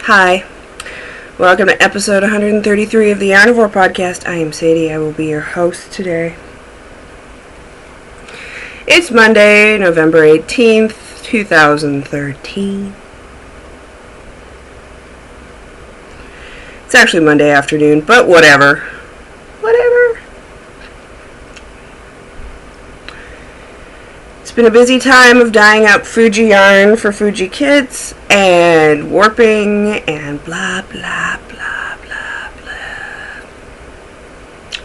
Hi, welcome to episode 133 of the Yarnivore Podcast. I am Sadie. I will be your host today. It's Monday, November 18th, 2013. It's actually Monday afternoon, but whatever. It's been a busy time of dyeing up Fuji yarn for Fuji kids and warping and blah blah blah blah blah.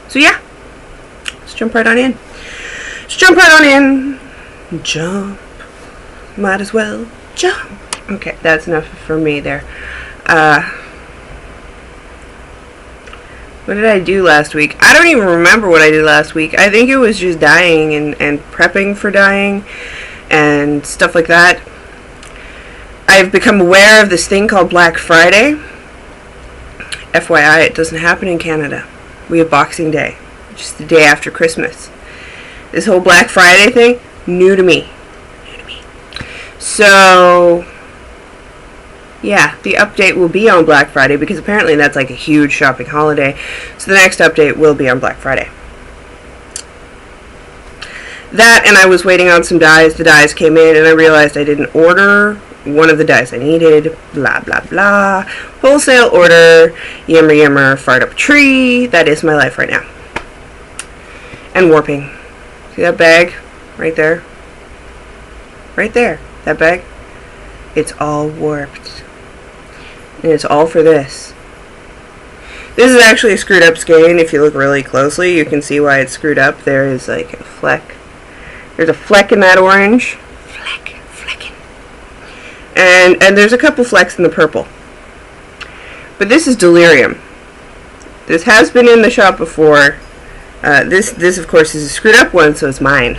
So yeah, let's jump right on in. Jump. Might as well jump. Okay, that's enough for me there. What did I do last week? I don't even remember what I did last week. I think it was just dyeing and prepping for dyeing and stuff like that. I've become aware of this thing called Black Friday. FYI, it doesn't happen in Canada. We have Boxing Day, which is the day after Christmas. This whole Black Friday thing, new to me. So yeah, the update will be on Black Friday because apparently that's like a huge shopping holiday. So the next update will be on Black Friday. That, and I was waiting on some dyes. The dyes came in and I realized I didn't order one of the dyes I needed. Blah, blah, blah. Wholesale order. Yammer, yammer. Fired up a tree. That is my life right now. And warping. See that bag? Right there? Right there. That bag? It's all warped. And it's all for this. This is actually a screwed up skein. If you look really closely, you can see why it's screwed up. There is like a fleck. There's a fleck in that orange. Flecking. And there's a couple flecks in the purple. But this is delirium. This has been in the shop before. This of course is a screwed up one, so it's mine.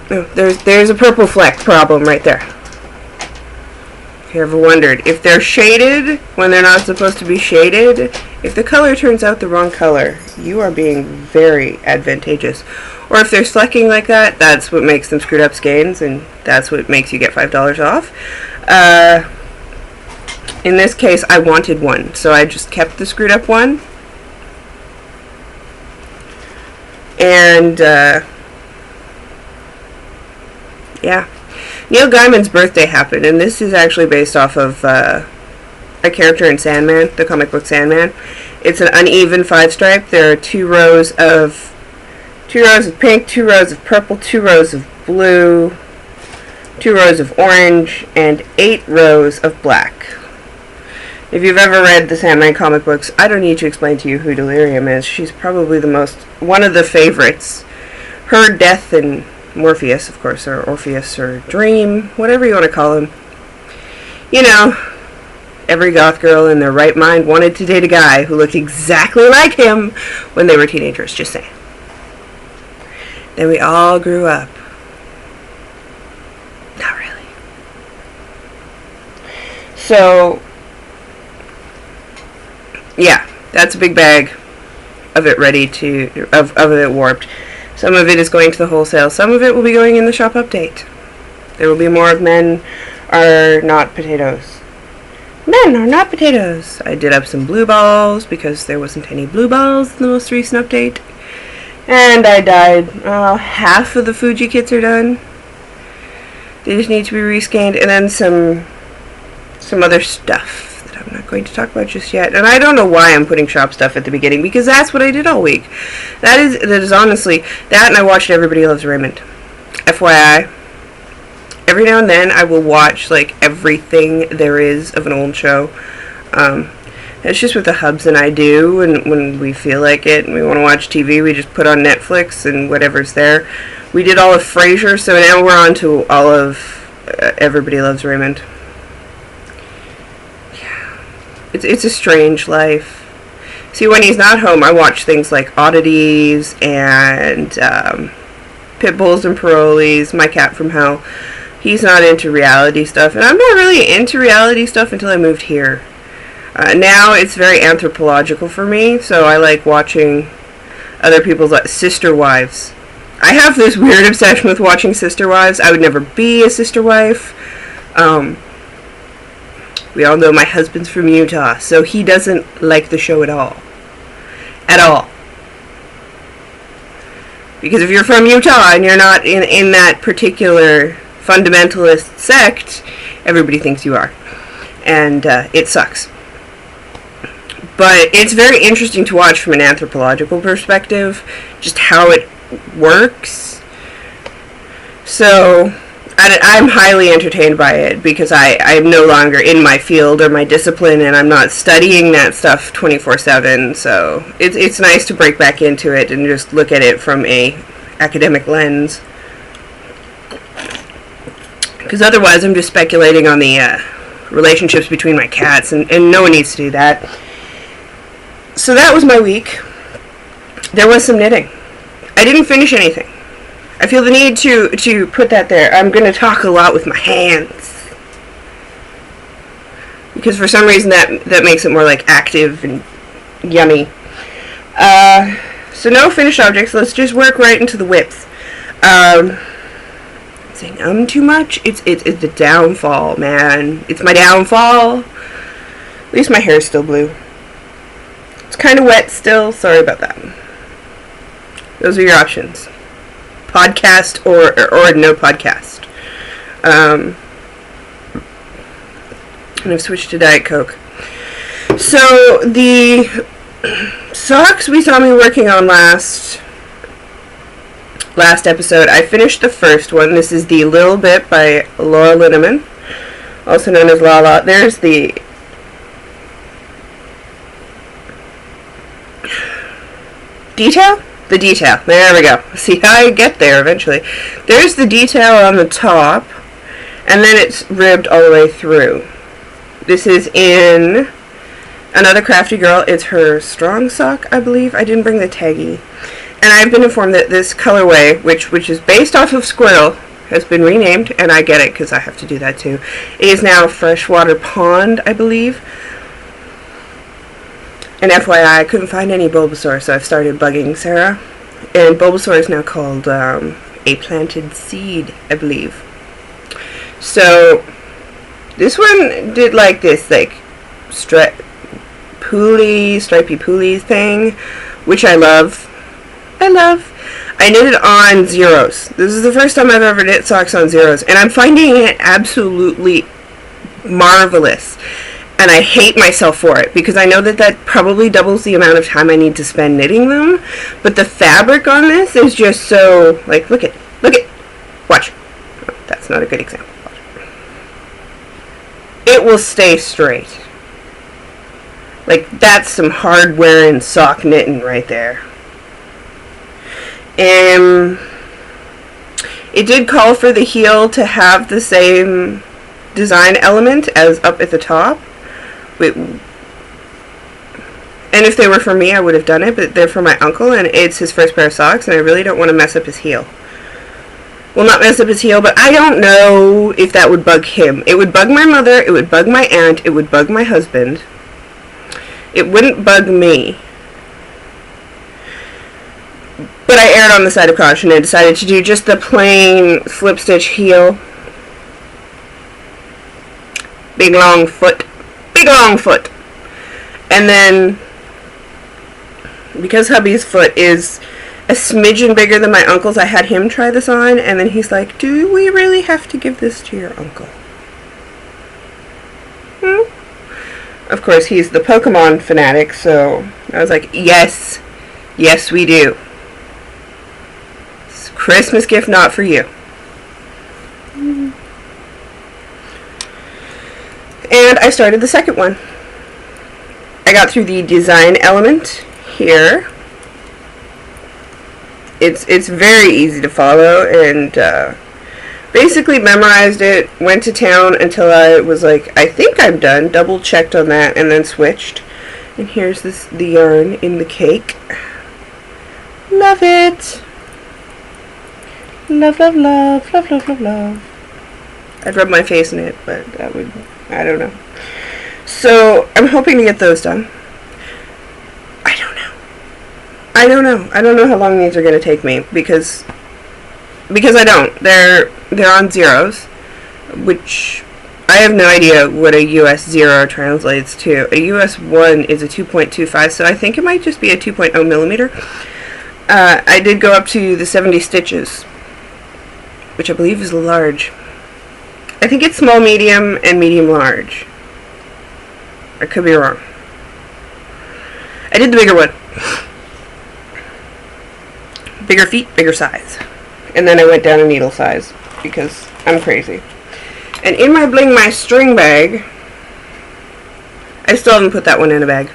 There's a purple fleck problem right there. If you ever wondered, if they're shaded when they're not supposed to be shaded, if the color turns out the wrong color, you are being very advantageous. Or if they're flecking like that, that's what makes them screwed up skeins, and that's what makes you get $5 off. In this case, I wanted one, so I just kept the screwed up one. And, yeah. Neil Gaiman's birthday happened, and this is actually based off of a character in Sandman, the comic book Sandman. It's an uneven 5-stripe. There are 2 rows of pink, 2 rows of purple, 2 rows of blue, 2 rows of orange, and 8 rows of black. If you've ever read the Sandman comic books, I don't need to explain to you who Delirium is. She's probably one of the favorites. Her, Death, and Morpheus, of course, or Orpheus, or Dream, whatever you want to call him. You know, every goth girl in their right mind wanted to date a guy who looked exactly like him when they were teenagers, just saying. Then we all grew up. Not really. So, yeah, that's a big bag of it of it warped. Some of it is going to the wholesale. Some of it will be going in the shop update. There will be more of Men Are Not Potatoes. Men Are Not Potatoes. I did up some blue balls because there wasn't any blue balls in the most recent update. And I dyed, half of the Fuji kits are done. They just need to be rescanned. And then some other stuff that I'm not going to talk about just yet. And I don't know why I'm putting shop stuff at the beginning, because that's what I did all week. That is honestly that, and I watched Everybody Loves Raymond. FYI, every now and then I will watch like everything there is of an old show. It's just what the hubs and I do, and when we feel like it and we want to watch TV, we just put on Netflix and whatever's there. We did all of Frasier, so now we're on to all of Everybody Loves Raymond. It's a strange life. See, when he's not home, I watch things like Oddities and Pitbulls and Parolees, My Cat from Hell. He's not into reality stuff, and I'm not really into reality stuff until I moved here. Now it's very anthropological for me, so I like watching other people's sister wives. I have this weird obsession with watching sister wives. I would never be a sister wife. We all know my husband's from Utah, so he doesn't like the show at all. At all. Because if you're from Utah and you're not in that particular fundamentalist sect, everybody thinks you are. And it sucks. But it's very interesting to watch from an anthropological perspective, just how it works. So I'm highly entertained by it because I'm no longer in my field or my discipline, and I'm not studying that stuff 24/7. So it's nice to break back into it and just look at it from a academic lens. Because otherwise I'm just speculating on the relationships between my cats, and no one needs to do that. So that was my week. There was some knitting. I didn't finish anything. I feel the need to put that there. I'm going to talk a lot with my hands. Because for some reason that makes it more like active and yummy. So no finished objects. Let's just work right into the whips. Saying too much. It's the downfall, man. It's my downfall. At least my hair is still blue. It's kind of wet still. Sorry about that. Those are your options. Podcast or no podcast. And I've switched to Diet Coke. So the socks we saw me working on last episode, I finished the first one. This is the Little Bit by Laura Linneman, also known as Lala. There's the detail? The detail. There we go. See how I get there eventually. There's the detail on the top, and then it's ribbed all the way through. This is in Another Crafty Girl. It's her strong sock, I believe. I didn't bring the taggy. And I've been informed that this colorway, which is based off of Squirrel, has been renamed, and I get it because I have to do that too. It is now Freshwater Pond, I believe. And FYI, I couldn't find any Bulbasaur, so I've started bugging Sarah. And Bulbasaur is now called A Planted Seed, I believe. So this one did like this, like stripy poolie thing, which I love. I knitted on zeros. This is the first time I've ever knit socks on zeros, and I'm finding it absolutely marvelous. And I hate myself for it, because I know that probably doubles the amount of time I need to spend knitting them. But the fabric on this is just so, like, look it. Watch. Oh, that's not a good example. Watch. It will stay straight. Like, that's some hard-wearing sock knitting right there. It did call for the heel to have the same design element as up at the top. And if they were for me, I would have done it, but they're for my uncle, and it's his first pair of socks, and I really don't want to mess up his heel. Well, not mess up his heel, but I don't know if that would bug him. It would bug my mother, it would bug my aunt, it would bug my husband. It wouldn't bug me. But I erred on the side of caution and decided to do just the plain slip stitch heel. Big long foot. And then, because hubby's foot is a smidgen bigger than my uncle's, I had him try this on, and then he's like, do we really have to give this to your uncle? Of course, he's the Pokemon fanatic, so I was like, yes we do. It's a Christmas gift not for you. And I started the second one. I got through the design element here. It's very easy to follow, and basically memorized it, went to town until I was like, I think I'm done, double checked on that, and then switched. And here's the yarn in the cake. Love it! Love. I'd rub my face in it, but that would, I don't know. So, I'm hoping to get those done. I don't know. I don't know how long these are going to take me, because I don't. They're on zeros, which I have no idea what a US 0 translates to. A US 1 is a 2.25, so I think it might just be a 2.0 millimeter. I did go up to the 70 stitches, which I believe is large. I think it's small, medium, and medium large. I could be wrong. I did the bigger one. Bigger feet, bigger size. And then I went down a needle size, because I'm crazy. And in my Bling My String bag, I still haven't put that one in a bag.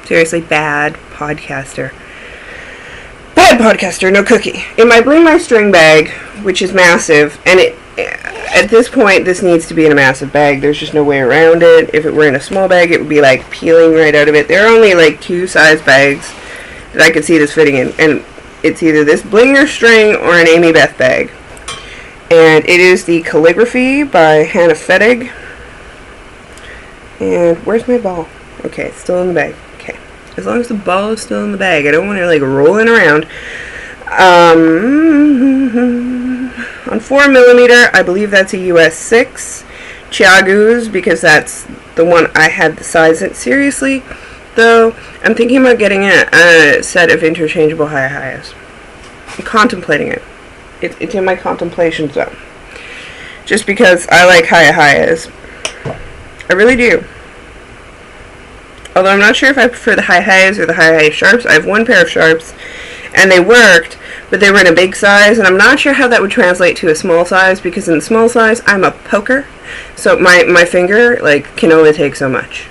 Seriously, bad podcaster. Bad podcaster, no cookie. In my Bling My String bag, which is massive, and at this point, this needs to be in a massive bag. There's just no way around it. If it were in a small bag, it would be like peeling right out of it. There are only like 2 size bags that I could see this fitting in, and it's either this Bling Your String or an Amy Beth bag. And it is the Calligraphy by Hannah Fettig. And where's my ball? Okay, it's still in the bag. Okay. As long as the ball is still in the bag. I don't want it like rolling around. On 4mm, I believe that's a US 6. Chiagu's, because that's the one I had the size in. Seriously, though, I'm thinking about getting a set of interchangeable hi-his. I'm contemplating it. It's in my contemplation zone. Just because I like hi-his. I really do. Although I'm not sure if I prefer the hi-his or the hi-hi sharps. I have one pair of sharps, and they worked, but they were in a big size, and I'm not sure how that would translate to a small size, because in the small size, I'm a poker, so my finger, like, can only take so much.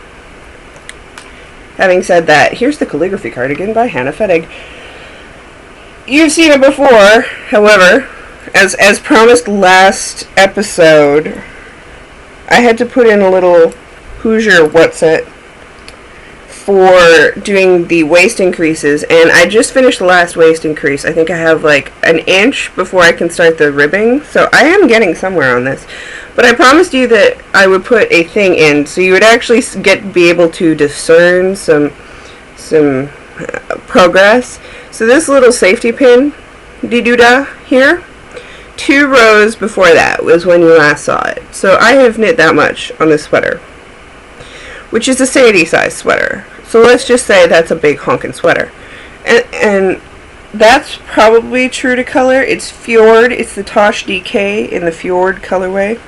Having said that, here's the Calligraphy cardigan by Hannah Fettig. You've seen it before, however, as promised last episode, I had to put in a little Hoosier what's-it for doing the waist increases, and I just finished the last waist increase. I think I have like an inch before I can start the ribbing, so I am getting somewhere on this. But I promised you that I would put a thing in, so you would actually be able to discern some progress. So this little safety pin, dee-doo-dah, here, 2 rows before that was when you last saw it. So I have knit that much on this sweater, which is a Sadie size sweater. So let's just say that's a big honkin' sweater. And that's probably true to color. It's Fjord. It's the Tosh DK in the Fjord colorway,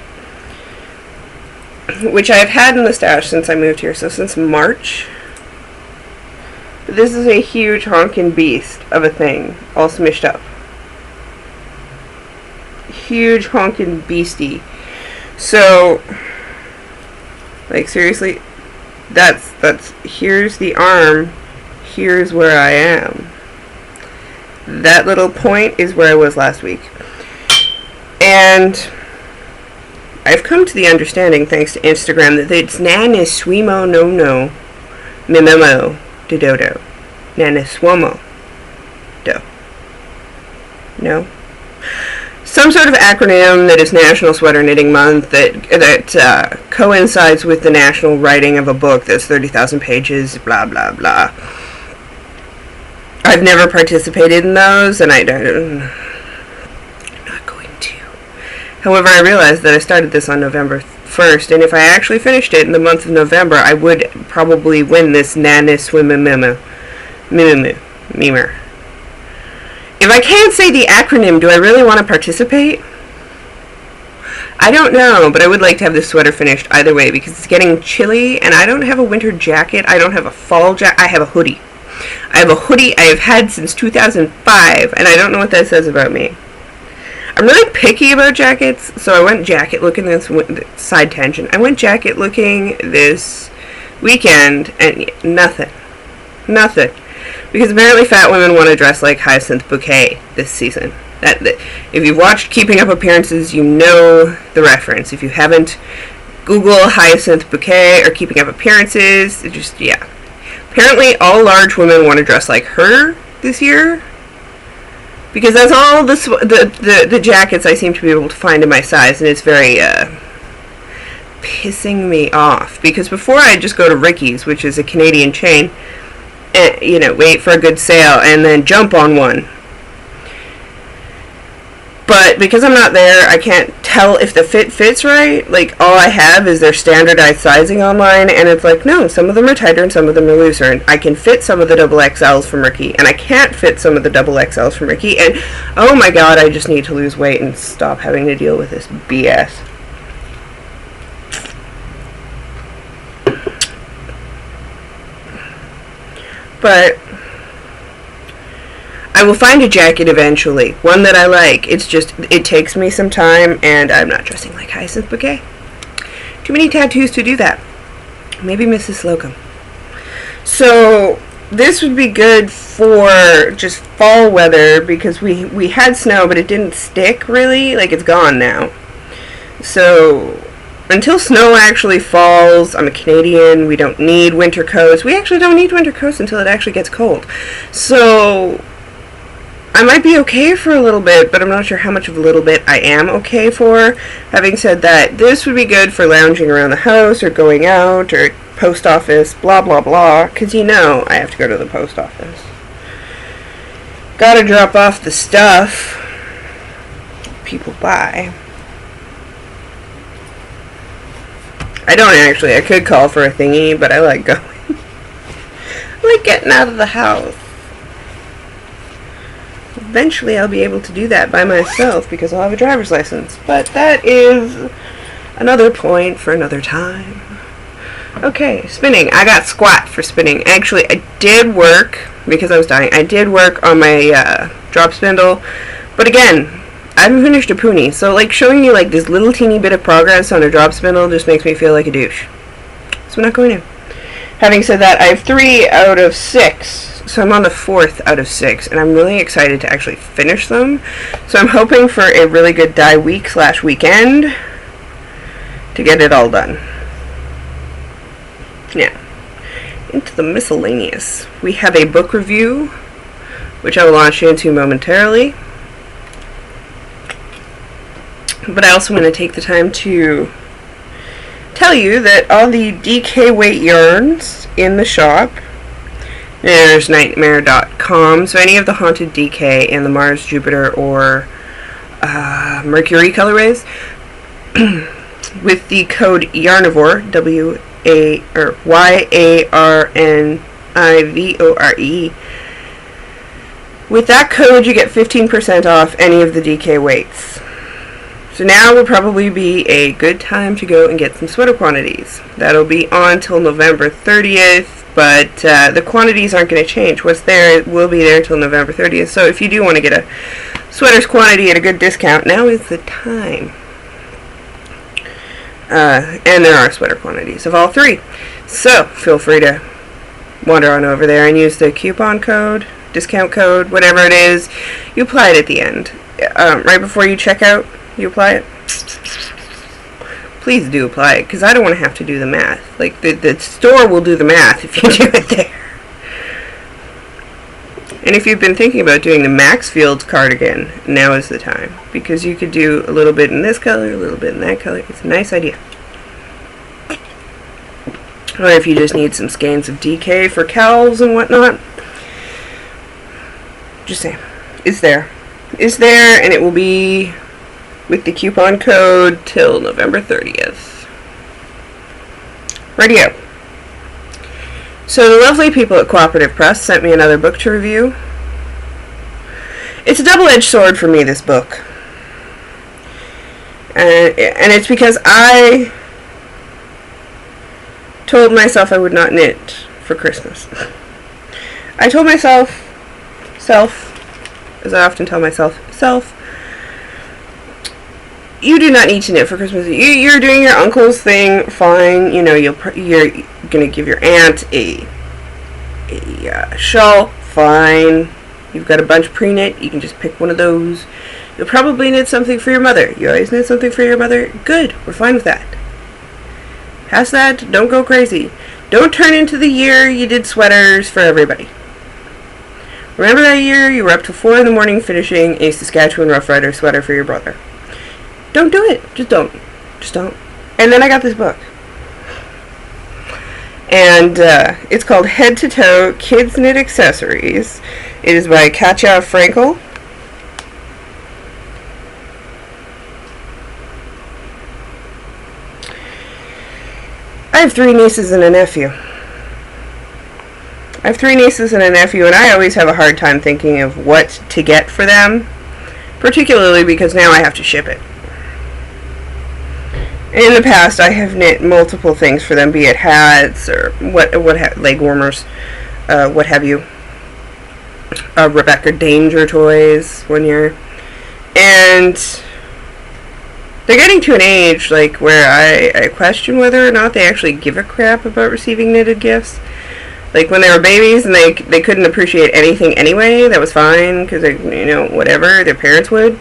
which I've had in the stash since I moved here, so since March. But this is a huge honkin' beast of a thing, all smished up. Huge honkin' beastie. So, like, seriously, that's here's the arm, here's where I am. That little point is where I was last week. And I've come to the understanding, thanks to Instagram, that it's naniswimo no mimemo dodo. Naniswomo do. No? Some sort of acronym that is National Sweater Knitting Month that coincides with the national writing of a book that's 30,000 pages, blah, blah, blah. I've never participated in those, and I'm not going to. However, I realized that I started this on November 1st, and if I actually finished it in the month of November, I would probably win this naniswimimer. If I can't say the acronym, do I really want to participate? I don't know, but I would like to have this sweater finished either way, because it's getting chilly, and I don't have a winter jacket. I don't have a fall jacket. I have a hoodie. I have a hoodie I have had since 2005, and I don't know what that says about me. I'm really picky about jackets, so I went jacket looking this side tangent. I went jacket looking this weekend, and nothing. Because apparently fat women want to dress like Hyacinth Bouquet this season. That if you've watched Keeping Up Appearances, you know the reference. If you haven't, Google Hyacinth Bouquet or Keeping Up Appearances. Yeah. Apparently all large women want to dress like her this year, because that's all the jackets I seem to be able to find in my size, and it's very pissing me off, because before I'd just go to Ricky's, which is a Canadian chain, and wait for a good sale and then jump on one. But because I'm not there, I can't tell if the fit fits right. Like, all I have is their standardized sizing online, and it's like, no, some of them are tighter and some of them are looser. And I can fit some of the double XLs from Ricky, and I can't fit some of the double XLs from Ricky. And, oh my god, I just need to lose weight and stop having to deal with this BS. But I will find a jacket eventually, one that I like. It's just, it takes me some time, and I'm not dressing like Hyacinth Bouquet. Too many tattoos to do that. Maybe Mrs. Slocum. So this would be good for just fall weather, because we had snow, but it didn't stick really. Like, it's gone now. So until snow actually falls, I'm a Canadian, we don't need winter coats. We actually don't need winter coats until it actually gets cold. So I might be okay for a little bit, but I'm not sure how much of a little bit I am okay for. Having said that, this would be good for lounging around the house or going out or post office, blah blah blah, because you know I have to go to the post office. Gotta drop off the stuff people buy. I don't actually. I could call for a thingy, but I like going. I like getting out of the house. Eventually I'll be able to do that by myself because I'll have a driver's license. But that is another point for another time. Okay, spinning. I got squat for spinning. Actually, I did work, because I was dying, I did work on my drop spindle. But again, I haven't finished a pony, so like showing you like this little teeny bit of progress on a drop spindle just makes me feel like a douche. So we're not going to. Having said that, I have 3 out of 6, so I'm on the 4th out of 6, and I'm really excited to actually finish them. So I'm hoping for a really good dye week / weekend to get it all done. Now, into the miscellaneous. We have a book review, which I will launch into momentarily. But I also want to take the time to tell you that all the DK weight yarns in the shop, there's nightmare.com, so any of the Haunted DK and the Mars, Jupiter, or Mercury colorways, with the code YARNIVORE, YARNIVORE, with that code you get 15% off any of the DK weights. So now will probably be a good time to go and get some sweater quantities. That'll be on till November 30th, but the quantities aren't going to change. What's there will be there till November 30th. So if you do want to get a sweaters quantity at a good discount, now is the time. And there are sweater quantities of all 3. So feel free to wander on over there and use the coupon code, discount code, whatever it is. You apply it at the end. Right before you check out, you apply it. Please do apply it, because I don't want to have to do the math. Like, the store will do the math if you do it there. And if you've been thinking about doing the Maxfield cardigan, now is the time. Because you could do a little bit in this color, a little bit in that color. It's a nice idea. Or if you just need some skeins of DK for cowls and whatnot. Just saying. It's there. It's there, and it will be with the coupon code till November 30th. Radio. So the lovely people at Cooperative Press sent me another book to review. It's a double-edged sword for me, this book. And it's because I told myself I would not knit for Christmas. I told myself, as I often tell myself, you do not need to knit for Christmas. You're doing your uncle's thing, fine. You know, you're gonna give your aunt a shawl, fine. You've got a bunch pre-knit. You can just pick one of those. You'll probably knit something for your mother. You always knit something for your mother. Good. We're fine with that. Past that, don't go crazy. Don't turn into the year you did sweaters for everybody. Remember that year you were up till 4 in the morning finishing a Saskatchewan Rough Rider sweater for your brother. Don't do it. Just don't. Just don't. And then I got this book. And it's called Head to Toe Kids Knit Accessories. It is by Katja Frankel. I have 3 nieces and a nephew. I have 3 nieces and a nephew, and I always have a hard time thinking of what to get for them, particularly because now I have to ship it. In the past, I have knit multiple things for them, be it hats or leg warmers, what have you. Rebecca Danger toys one year, and they're getting to an age like where I question whether or not they actually give a crap about receiving knitted gifts. Like when they were babies and they couldn't appreciate anything anyway, that was fine because whatever their parents would.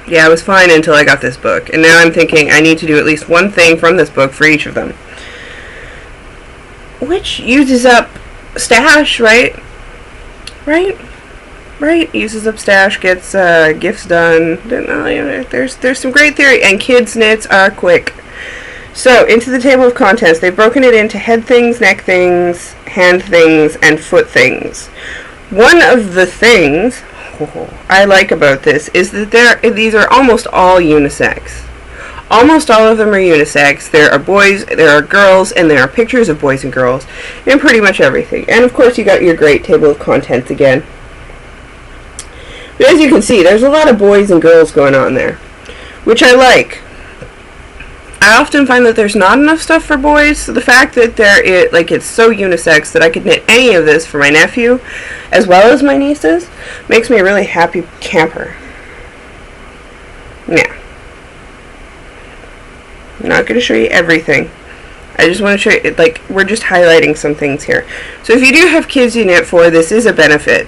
Yeah, it was fine until I got this book, and now I'm thinking I need to do at least one thing from this book for each of them, which uses up stash, right? Uses up stash, gets gifts done. There's some great theory, and kids' knits are quick. So, into the table of contents, they've broken it into head things, neck things, hand things, and foot things. One of the things I like about this is that these are almost all unisex. Almost all of them are unisex. There are boys, there are girls, and there are pictures of boys and girls in pretty much everything. And of course you got your great table of contents again. But as you can see, there's a lot of boys and girls going on there, which I like. I often find that there's not enough stuff for boys, so the fact that it's so unisex that I could knit any of this for my nephew, as well as my nieces, makes me a really happy camper. Yeah. I'm not going to show you everything. I just want to show you, we're just highlighting some things here. So if you do have kids you knit for, this is a benefit.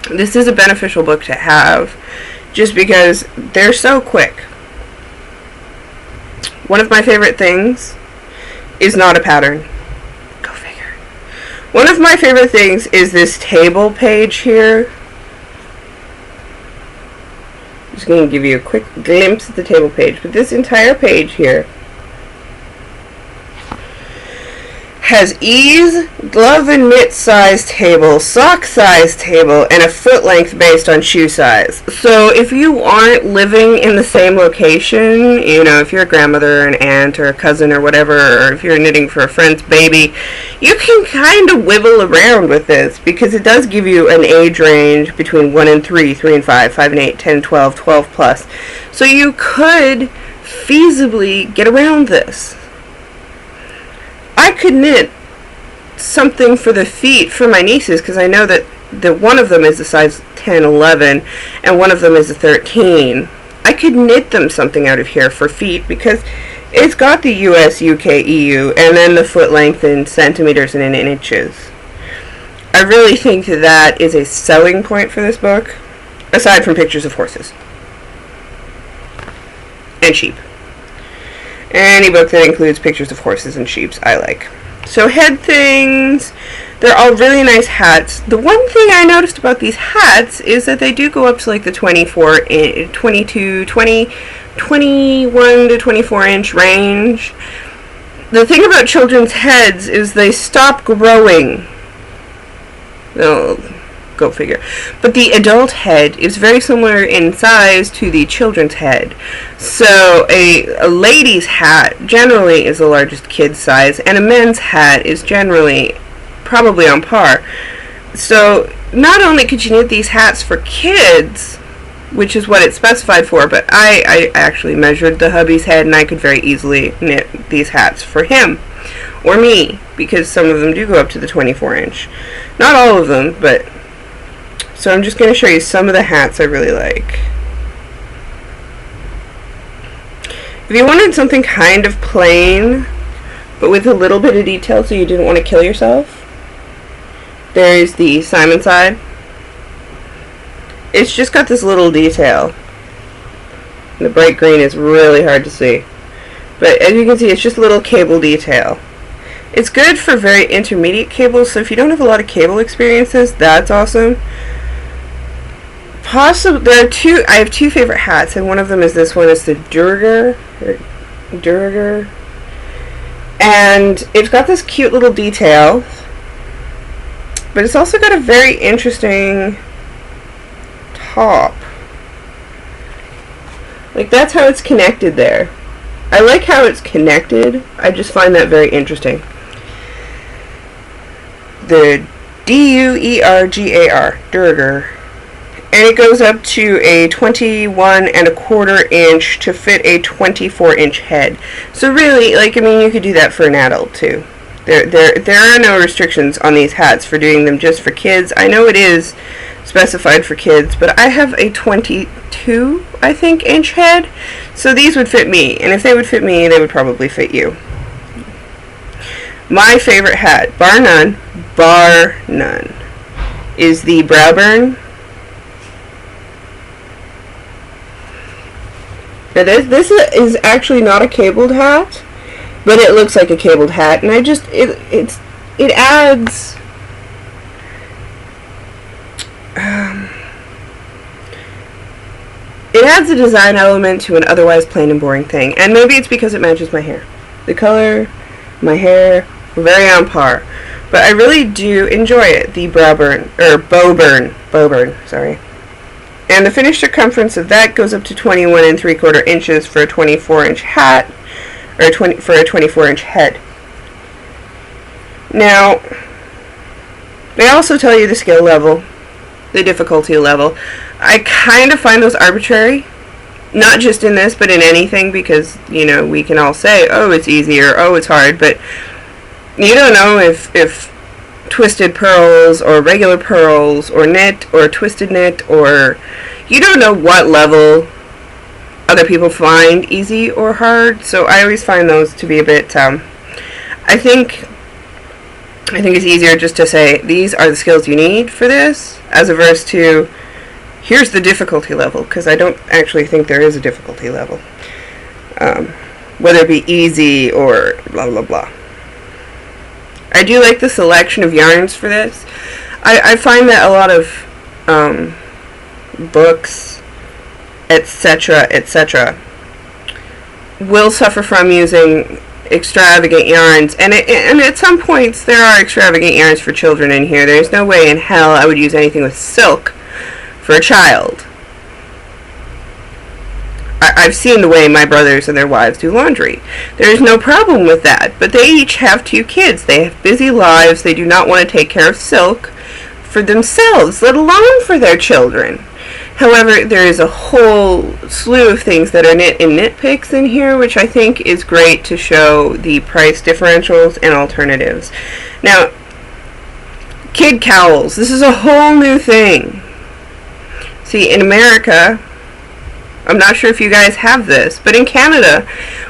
This is a beneficial book to have, just because they're so quick. One of my favorite things is not a pattern. Go figure. One of my favorite things is this table page here. I'm just going to give you a quick glimpse at the table page, but this entire page here has ease, glove and knit size table, sock size table, and a foot length based on shoe size. So if you aren't living in the same location, if you're a grandmother or an aunt or a cousin or whatever, or if you're knitting for a friend's baby, you can kind of wiggle around with this because it does give you an age range between 1 and 3, 3 and 5, 5 and 8, 10 and 12, 12 plus. So you could feasibly get around this. I could knit something for the feet for my nieces because I know that one of them is a size 10, 11, and one of them is a 13. I could knit them something out of here for feet because it's got the US, UK, EU, and then the foot length in centimeters and in inches. I really think that is a selling point for this book, aside from pictures of horses and sheep. Any book that includes pictures of horses and sheep, I like. So head things, they're all really nice hats. The one thing I noticed about these hats is that they do go up to like the 21 to 24 inch range. The thing about children's heads is they stop growing. Well, go figure. But the adult head is very similar in size to the children's head. So a lady's hat generally is the largest kid's size, and a men's hat is generally probably on par. So not only could you knit these hats for kids, which is what it's specified for, but I actually measured the hubby's head and I could very easily knit these hats for him or me, because some of them do go up to the 24 inch. Not all of them, but so I'm just going to show you some of the hats I really like. If you wanted something kind of plain, but with a little bit of detail so you didn't want to kill yourself, there's the Simon side. It's just got this little detail. The bright green is really hard to see. But as you can see, it's just a little cable detail. It's good for very intermediate cables, so if you don't have a lot of cable experiences, that's awesome. There are two. I have two favorite hats, and one of them is this one. It's the Durger, and it's got this cute little detail, but it's also got a very interesting top. Like, that's how it's connected there. I like how it's connected. I just find that very interesting. The DUERGAR, Durgar. And it goes up to a 21 1/4 inch to fit a 24-inch head. So really, like, I mean, you could do that for an adult too. There are no restrictions on these hats for doing them just for kids. I know it is specified for kids, but I have a 22, I think, inch head. So these would fit me, and if they would fit me, they would probably fit you. My favorite hat, bar none, is the Browburn. Now this is actually not a cabled hat, but it looks like a cabled hat, and it adds it adds a design element to an otherwise plain and boring thing, and maybe it's because it matches my hair. The color, my hair, were very on par, but I really do enjoy it. The Bowburn, sorry. And the finished circumference of that goes up to 21 3/4 inches for a 24-inch hat, or for a 24-inch head. Now, they also tell you the skill level, the difficulty level. I kind of find those arbitrary, not just in this, but in anything, because, you know, we can all say, oh, it's easy, or oh, it's hard, but you don't know if twisted pearls or regular pearls or knit or twisted knit, or you don't know what level other people find easy or hard. So I always find those to be a bit I think it's easier just to say these are the skills you need for this, as opposed to here's the difficulty level, because I don't actually think there is a difficulty level, whether it be easy or blah blah blah. I do like the selection of yarns for this. I find that a lot of books, etc., will suffer from using extravagant yarns, and at some points there are extravagant yarns for children in here. There's no way in hell I would use anything with silk for a child. I've seen the way my brothers and their wives do laundry. There's no problem with that, but they each have 2 kids. They have busy lives. They do not want to take care of silk for themselves, let alone for their children. However, there is a whole slew of things that are knit and nitpicks in here, which I think is great to show the price differentials and alternatives. Now, kid cowls. This is a whole new thing. See, in America, I'm not sure if you guys have this, but in Canada,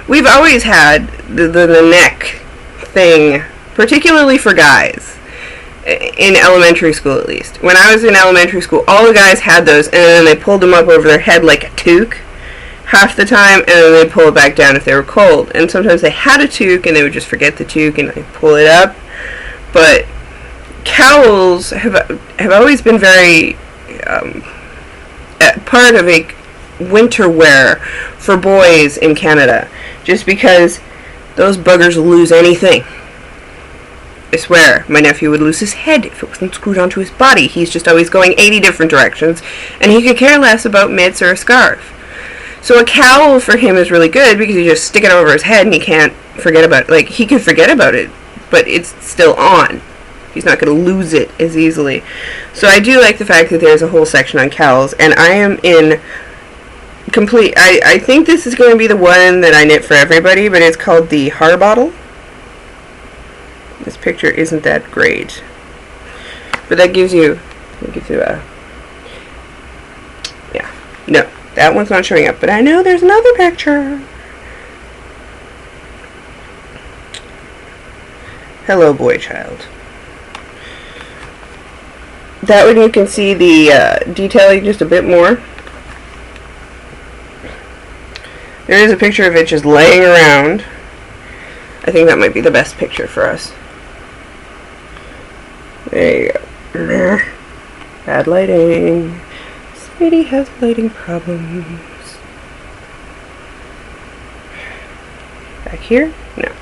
we've always had the neck thing, particularly for guys, in elementary school at least. When I was in elementary school, all the guys had those, and then they pulled them up over their head like a toque half the time, and then they'd pull it back down if they were cold. And sometimes they had a toque, and they would just forget the toque, and they'd pull it up. But cowls have always been very part of a winter wear for boys in Canada, just because those buggers will lose anything. I swear, my nephew would lose his head if it wasn't screwed onto his body. He's just always going 80 different directions, and he could care less about mitts or a scarf. So a cowl for him is really good, because you just stick it over his head and he can't forget about it. Like, he can forget about it, but it's still on. He's not going to lose it as easily. So I do like the fact that there's a whole section on cowls, and I am in complete... I think this is going to be the one that I knit for everybody, but it's called the Harbottle. This picture isn't that great, but that gives you a... Yeah, no, that one's not showing up, but I know there's another picture. Hello, boy child. That one you can see the detailing just a bit more. There is a picture of it just laying around. I think that might be the best picture for us. There you go. Bad lighting. Sweetie has lighting problems. Back here? No.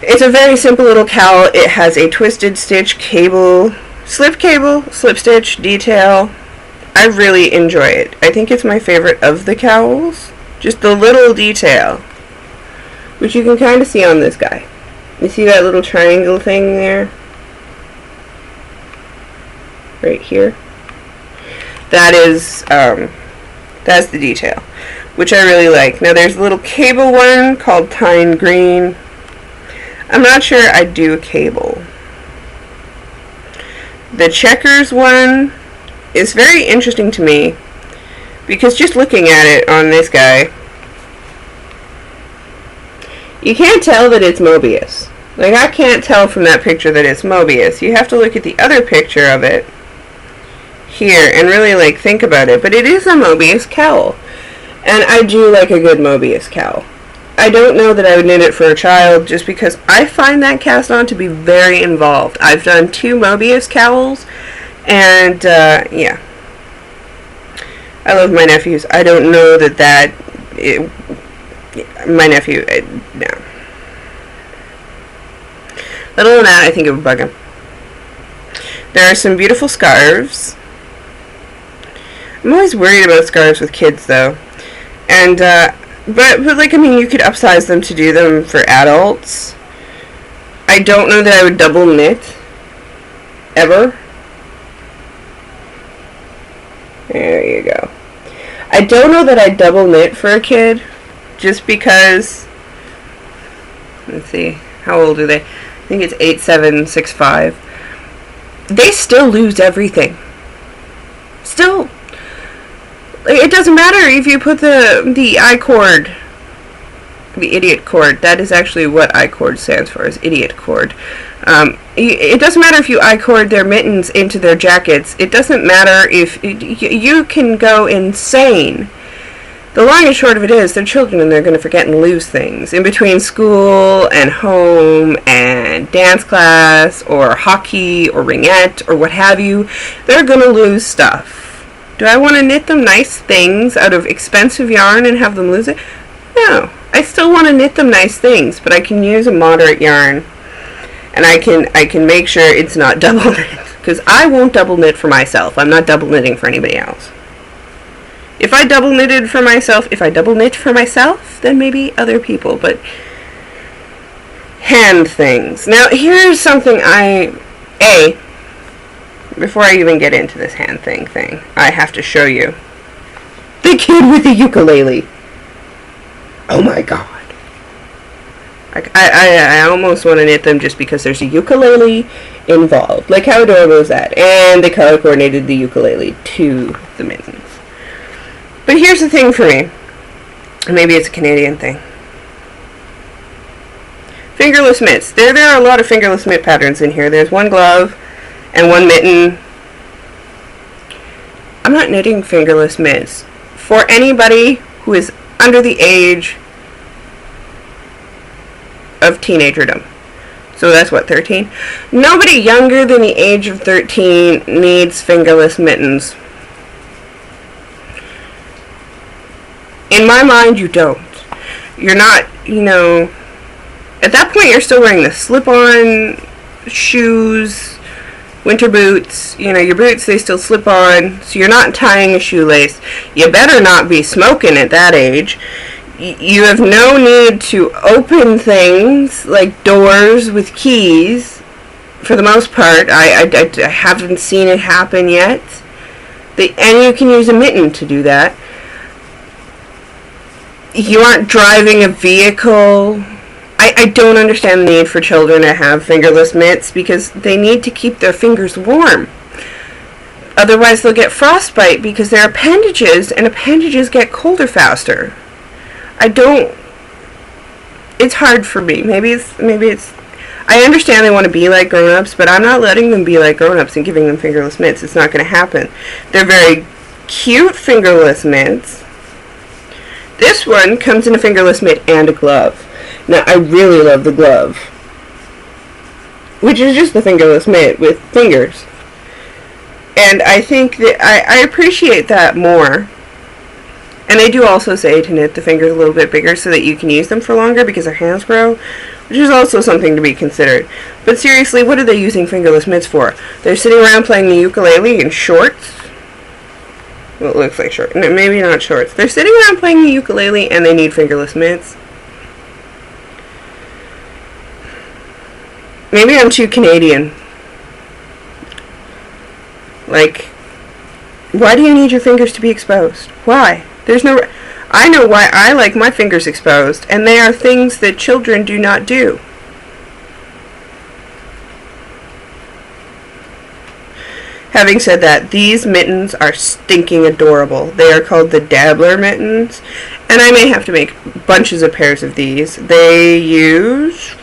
It's a very simple little cowl. It has a twisted stitch cable, slip stitch detail. I really enjoy it. I think it's my favorite of the cowls. Just the little detail, which you can kind of see on this guy. You see that little triangle thing there? Right here? That is, that's the detail, which I really like. Now there's a little cable one called Tyne Green. I'm not sure I'd do a cable. The checkers one is very interesting to me, because just looking at it on this guy, you can't tell that it's Mobius. Like, I can't tell from that picture that it's Mobius. You have to look at the other picture of it here and really, like, think about it. But it is a Mobius cowl. And I do like a good Mobius cowl. I don't know that I would knit it for a child, just because I find that cast on to be very involved. I've done 2 Mobius cowls, and, yeah. I love my nephews. I don't know that my nephew, no. Other than that, I think it would bug him. There are some beautiful scarves. I'm always worried about scarves with kids, though. And, but like, I mean, you could upsize them to do them for adults. I don't know that I would double knit, ever. There you go. I don't know that I'd double knit for a kid, just because, let's see, how old are they? I think it's 8, 7, 6, 5. They still lose everything. Still. It doesn't matter if you put the I-cord, the idiot cord. That is actually what I-cord stands for, is idiot cord. It doesn't matter if you I-cord their mittens into their jackets. It doesn't matter if you can go insane. The long and short of it is, they're children and they're going to forget and lose things. In between school and home and dance class or hockey or ringette or what have you, they're going to lose stuff. Do I want to knit them nice things out of expensive yarn and have them lose it? No. I still want to knit them nice things, but I can use a moderate yarn. And I can make sure it's not double knit. Because I won't double knit for myself. I'm not double knitting for anybody else. If I double knit for myself, then maybe other people. But hand things. Now, here's something before I even get into this hand thing, I have to show you. The kid with the ukulele. Oh my god. I almost want to knit them just because there's a ukulele involved. Like, how adorable is that? And they color coordinated the ukulele to the mittens. But here's the thing for me. Maybe it's a Canadian thing. Fingerless mitts. There are a lot of fingerless mitt patterns in here. There's one glove and one mitten. I'm not knitting fingerless mitts for anybody who is under the age of teenagerdom. So that's what, 13? Nobody younger than the age of 13 needs fingerless mittens. In my mind, you don't. You're not, at that point you're still wearing the slip-on shoes, winter boots, your boots, they still slip on, so you're not tying a shoelace. You better not be smoking at that age. You have no need to open things like doors with keys, for the most part. I haven't seen it happen yet. And you can use a mitten to do that. You aren't driving a vehicle. I don't understand the need for children to have fingerless mitts, because they need to keep their fingers warm. Otherwise they'll get frostbite because they're appendages, and appendages get colder faster. It's hard for me. Maybe it's I understand they want to be like grown-ups, but I'm not letting them be like grown-ups and giving them fingerless mitts. It's not going to happen. They're very cute fingerless mitts. This one comes in a fingerless mitt and a glove. Now, I really love the glove, which is just the fingerless mitt with fingers. And I think that I appreciate that more. And they do also say to knit the fingers a little bit bigger so that you can use them for longer because their hands grow, which is also something to be considered. But seriously, what are they using fingerless mitts for? They're sitting around playing the ukulele in shorts? Well, it looks like shorts. Maybe not shorts. They're sitting around playing the ukulele and they need fingerless mitts. Maybe I'm too Canadian. Like, why do you need your fingers to be exposed? Why? There's no... I know why I like my fingers exposed, and they are things that children do not do. Having said that, these mittens are stinking adorable. They are called the Dabbler mittens, and I may have to make bunches of pairs of these. They use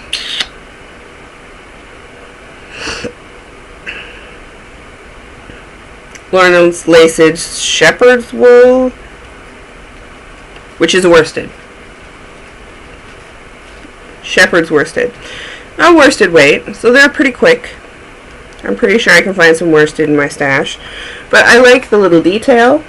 Lawrence Laced's shepherd's wool, which is worsted. Shepherd's worsted. Not worsted weight, so they're pretty quick. I'm pretty sure I can find some worsted in my stash. But I like the little detail.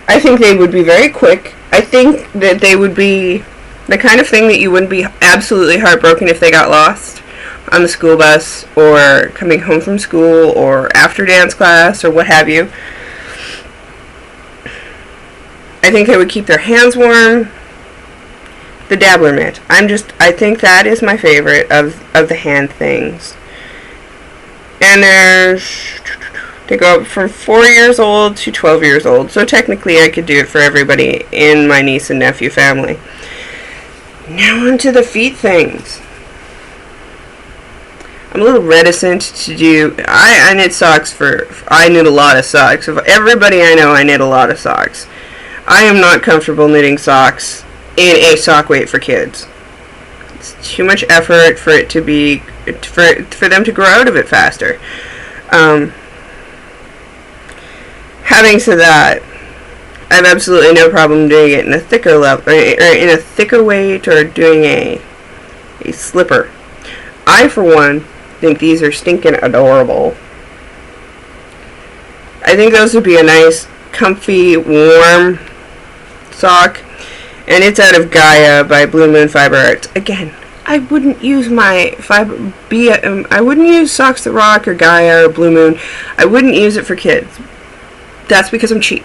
I think they would be very quick. I think that they would be the kind of thing that you wouldn't be absolutely heartbroken if they got lost on the school bus or coming home from school or after dance class or what have you. I think they would keep their hands warm. The Dabbler mitt. I think that is my favorite of the hand things. And they go up from 4 years old to 12 years old. So technically I could do it for everybody in my niece and nephew family. Now onto the feet things. I'm a little reticent to do... I knit socks I knit a lot of socks. Of everybody I know, I knit a lot of socks. I am not comfortable knitting socks in a sock weight for kids. It's too much effort for it to be... for them to grow out of it faster. Having said that, I have absolutely no problem doing it in a thicker level, or in a thicker weight, or doing a slipper. I, for one, think these are stinking adorable. I think those would be a nice, comfy, warm sock, and it's out of Gaia by Blue Moon Fiber Arts. Again, I wouldn't use I wouldn't use Socks That Rock or Gaia or Blue Moon. I wouldn't use it for kids. That's because I'm cheap.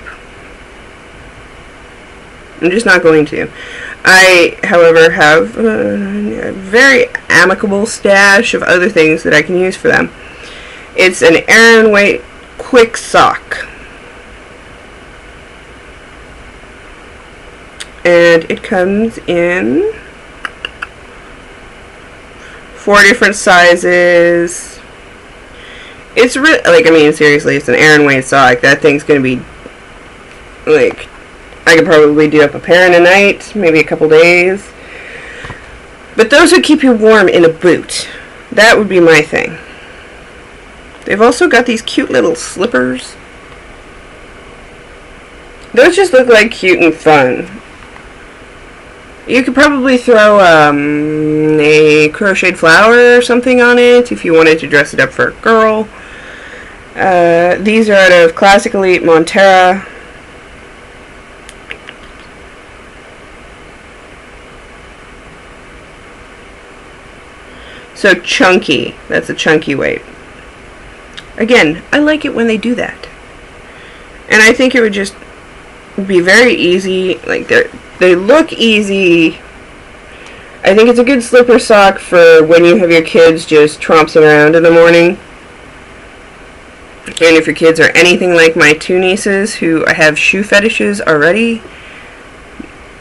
I'm just not going to. I, however, have a very amicable stash of other things that I can use for them. It's an Aran Weight quick sock. And it comes in 4 different sizes. It's really, like, I mean, seriously, it's an Aran Weight sock. That thing's gonna be, like, I could probably do up a pair in a night, maybe a couple days. But those would keep you warm in a boot. That would be my thing. They've also got these cute little slippers. Those just look like cute and fun. You could probably throw a crocheted flower or something on it if you wanted to dress it up for a girl. These are out of Classic Elite Montera. So chunky. That's a chunky weight. Again, I like it when they do that. And I think it would just be very easy. Like, they look easy. I think it's a good slipper sock for when you have your kids just tromping around in the morning. And if your kids are anything like my 2 nieces who have shoe fetishes already,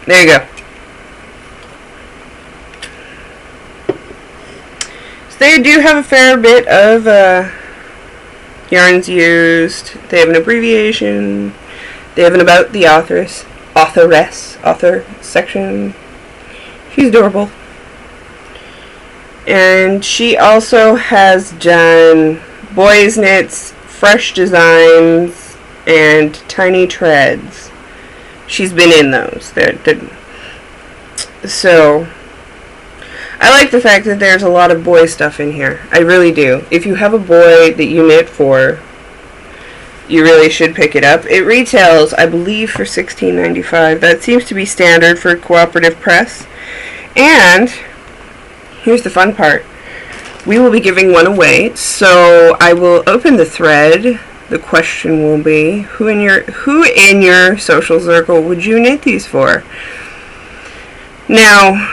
there you go. So they do have a fair bit of yarns used. They have an abbreviation. They have an about the author section. She's adorable. And she also has done boys knits, fresh designs, and tiny treads. She's been in those. So I like the fact that there's a lot of boy stuff in here. I really do. If you have a boy that you knit for, you really should pick it up. It retails, I believe, for $16.95. That seems to be standard for Cooperative Press. And here's the fun part. We will be giving one away, so I will open the thread the question will be, who in your social circle would you knit these for? Now,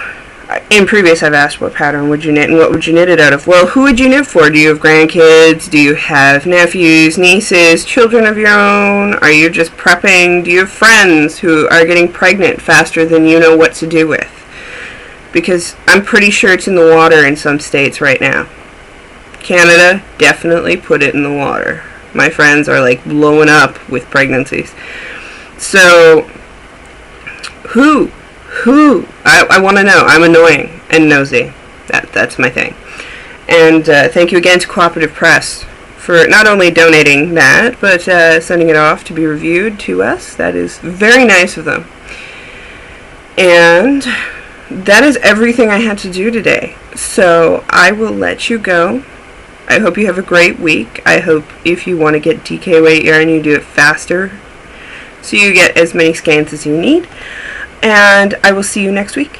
in previous I've asked what pattern would you knit and what would you knit it out of. Well, who would you knit for? Do you have grandkids? Do you have nephews, nieces, children of your own? Are you just prepping? Do you have friends who are getting pregnant faster than you know what to do with? Because I'm pretty sure it's in the water in some states right now. Canada, definitely put it in the water. My friends are like blowing up with pregnancies. So, who? I want to know. I'm annoying and nosy. That's my thing. And thank you again to Cooperative Press for not only donating that, but sending it off to be reviewed to us. That is very nice of them. And that is everything I had to do today. So I will let you go. I hope you have a great week. I hope if you want to get DK weight yarn, you do it faster, so you get as many skeins as you need. And I will see you next week.